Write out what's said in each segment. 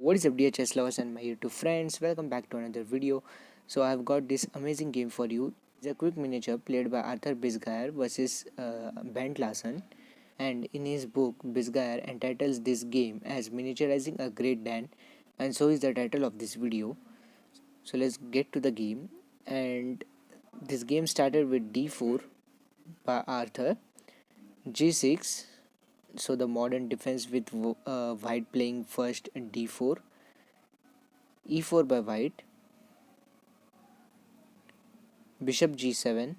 What is up, dear chess lovers and my YouTube friends? Welcome back to another video. So I have got this amazing game for you. It's a quick miniature played by Arthur Bisguier versus Bent Larsen. And in his book, Bisguier entitles this game as Miniaturizing A Great Dane, and so is the title of this video. So let's get to the game. And this game started with d4 by Arthur, g6. So the modern defense with white playing first d4, e4 by white, bishop g7,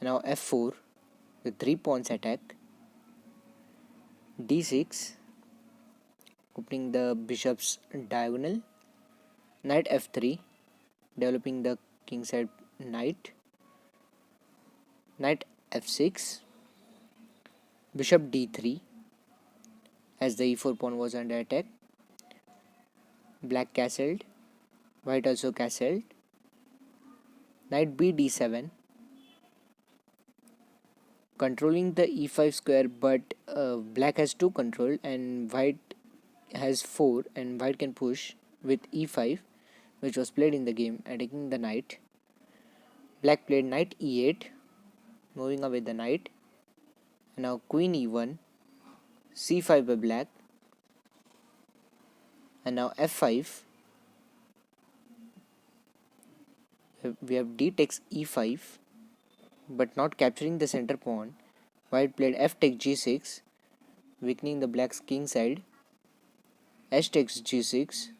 now f4 with 3 pawns attack, d6 opening the bishop's diagonal, knight f3 developing the kingside knight, knight f6, bishop d3 as the e4 pawn was under attack, black castled, white also castled, knight b d7 controlling the e5 square, but black has 2 control and white has 4, and white can push with e5, which was played in the game, attacking the knight. Black played knight e8, moving away the knight, and now queen e1, c5 by black, and now f5. We have d takes e5, but not capturing the center pawn. White played f takes g6, weakening the black's king side. H takes g6,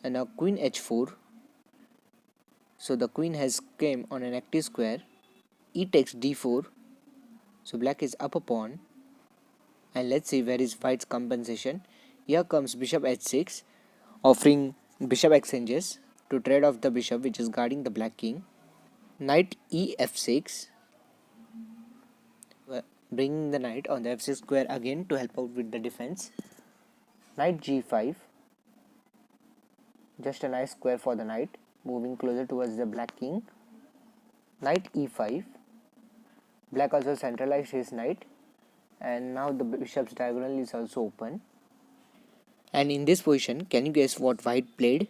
and now queen h4. So the queen has came on an active square. E takes d4. So black is up a pawn. And let's see where is white's compensation. Here comes bishop h6, offering bishop exchanges to trade off the bishop which is guarding the black king. Knight e f6, bringing the knight on the f6 square again to help out with the defense. Knight g5, just a nice square for the knight, moving closer towards the black king. Knight e5, black also centralized his knight, and now the bishop's diagonal is also open. And in this position, can you guess what white played?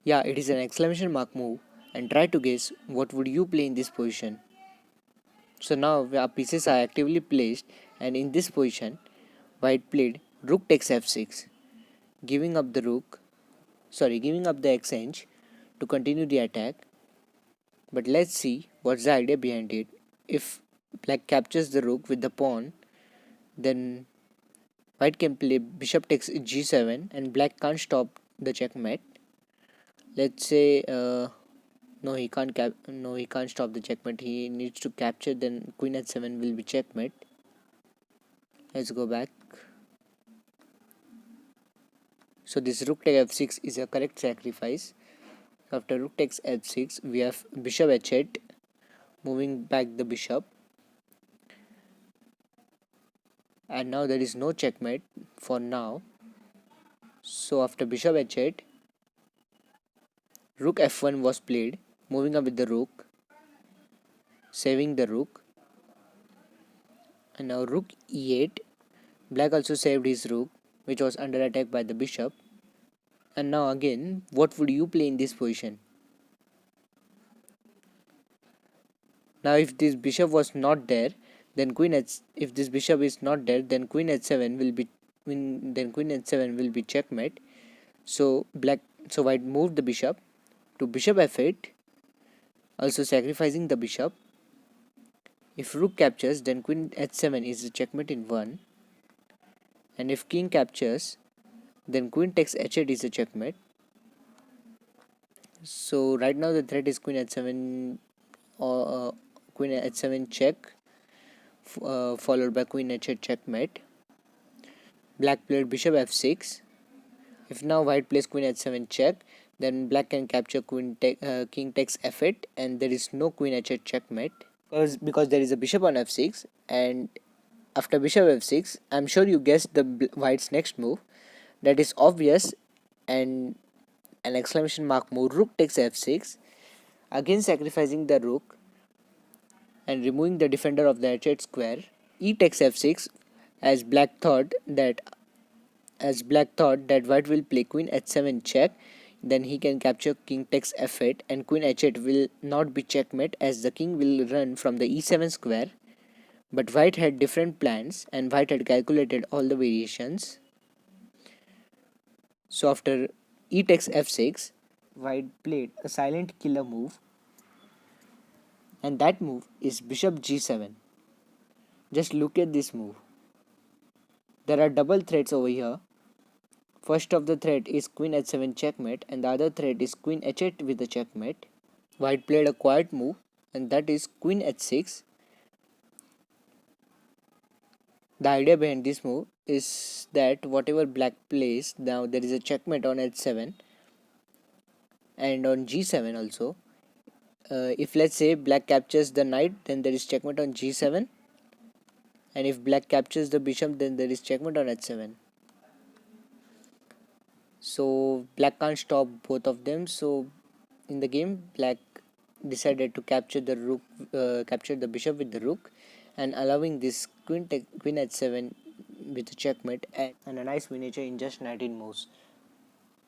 Yeah, it is an exclamation mark move, and try to guess what would you play in this position. So now our pieces are actively placed, and in this position white played rook takes f6, giving up the exchange to continue the attack. But let's see what's the idea behind it. If black captures the rook with the pawn, then white can play bishop takes g7 and black can't stop the checkmate. Let's say no, he can't stop the checkmate. He needs to capture, then queen h7 will be checkmate. Let's go back. So this rook takes f6 is a correct sacrifice. After rook takes f6, we have bishop h8, moving back the bishop. And now there is no checkmate for now. So after bishop h8, rook f1 was played, moving up with the rook, saving the rook. And now rook e8, black also saved his rook, which was under attack by the bishop. And now again, what would you play in this position? Now if this bishop was not there, then if this bishop is not there, then queen h7 will be checkmate. So white moved the bishop to bishop f8, also sacrificing the bishop. If rook captures, then queen h7 is a checkmate in 1, and if king captures, then queen takes h8 is a checkmate. So right now the threat is queen h7 or queen h7 check, followed by queen h8 checkmate. Black played bishop f6. If now white plays queen h7 check, then black can capture king takes f8, and there is no queen h8 checkmate because there is a bishop on f6. And after bishop f6, I'm sure you guessed the white's next move. That is obvious, and an exclamation mark move, rook takes f6, again sacrificing the rook and removing the defender of the h8 square. E takes f6, as black thought that as black thought that white will play queen h7 check, then he can capture king takes f8, and queen h8 will not be checkmate as the king will run from the e7 square. But white had different plans and white had calculated all the variations. So after e takes f6, white played a silent killer move, and that move is bishop g7. Just look at this move. There are double threats over here. First of the threat is queen h7 checkmate, and the other threat is queen h8 with a checkmate. White played a quiet move, and that is queen h6. The idea behind this move is that whatever black plays, now there is a checkmate on h7 and on g7 also. If let's say black captures the knight, then there is checkmate on g7, and if black captures the bishop, then there is checkmate on h7. So black can't stop both of them. So in the game, black decided to capture the rook, capture the bishop with the rook, and allowing this queen h7 with a checkmate and a nice miniature in just 19 moves.